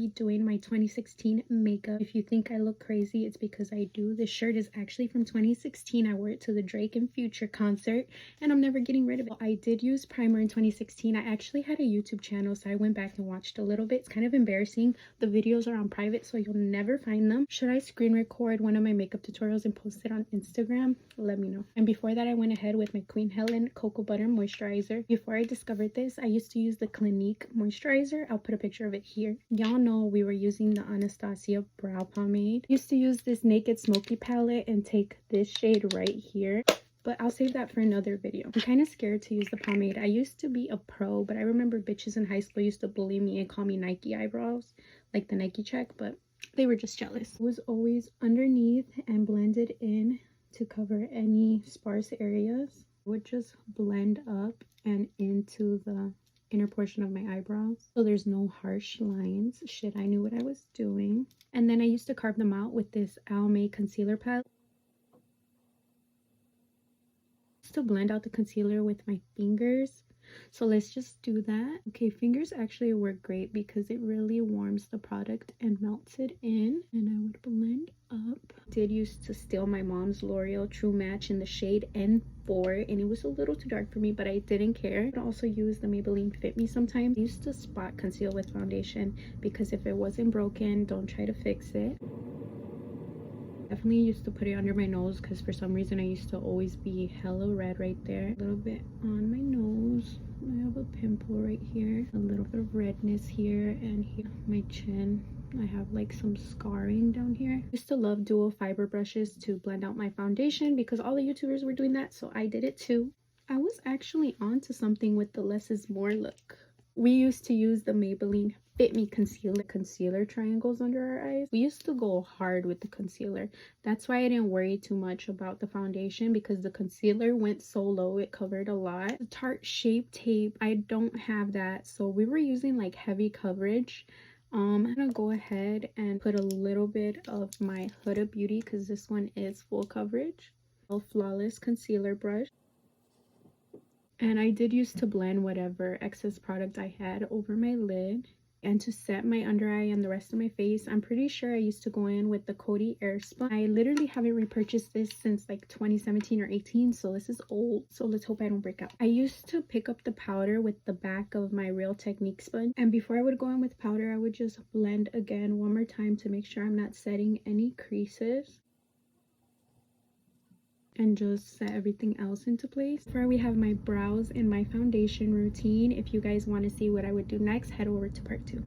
be doing my 2016 makeup. If you think I look crazy, it's because I do. This shirt is actually from 2016. I wore it to the Drake and Future concert and I'm never getting rid of it. I did use primer in 2016. I actually had a YouTube channel, so I went back and watched a little bit. It's kind of embarrassing. The videos are on private, so you'll never find them. Should I screen record one of my makeup tutorials and post it on Instagram? Let me know. And before that, I went ahead with my Queen Helen Cocoa Butter Moisturizer. Before I discovered this, I used to use the Clinique moisturizer. I'll put a picture of it here. Y'all know we were using the Anastasia brow pomade. I used to use this Naked Smoky palette and take this shade right here, but I'll save that for another video. I'm kind of scared to use the pomade. I used to be a pro, but I remember bitches in high school used to bully me and call me Nike eyebrows, like the Nike check, but they were just jealous. It was always underneath and blended in to cover any sparse areas. I would just blend up and into the inner portion of my eyebrows so there's no harsh lines. Shit, I knew what I was doing. And then I used to carve them out with this Almay concealer palette to blend out the concealer with my fingers. So let's just do that. Okay, fingers actually work great because it really warms the product and melts it in. And I would blend up. I did used to steal my mom's L'Oreal True Match in the shade N4, and it was a little too dark for me, but I didn't care. I would also use the Maybelline Fit Me sometimes. I used to spot conceal with foundation because if it wasn't broken, don't try to fix it. Definitely used to put it under my nose because for some reason I used to always be hella red right there. A little bit on my nose. I have a pimple right here. A little bit of redness here and here. My chin. I have like some scarring down here. I used to love dual fiber brushes to blend out my foundation because all the YouTubers were doing that, so I did it too. I was actually onto something with the less is more look. We used to use the Maybelline Fit Me concealer triangles under our eyes. We used to go hard with the concealer. That's why I didn't worry too much about the foundation because the concealer went so low, it covered a lot. The Tarte Shape Tape, I don't have that, so we were using like heavy coverage. I'm gonna go ahead and put a little bit of my Huda Beauty because this one is full coverage. A Flawless concealer brush. And I did used to blend whatever excess product I had over my lid. And to set my under eye and the rest of my face, I'm pretty sure I used to go in with the Coty Airspun. I literally haven't repurchased this since like 2017 or 18, so this is old. So let's hope I don't break out. I used to pick up the powder with the back of my Real Technique sponge. And before I would go in with powder, I would just blend again one more time to make sure I'm not setting any creases. And just set everything else into place. Before we have my brows and my foundation routine. If you guys want to see what I would do next, head over to part 2.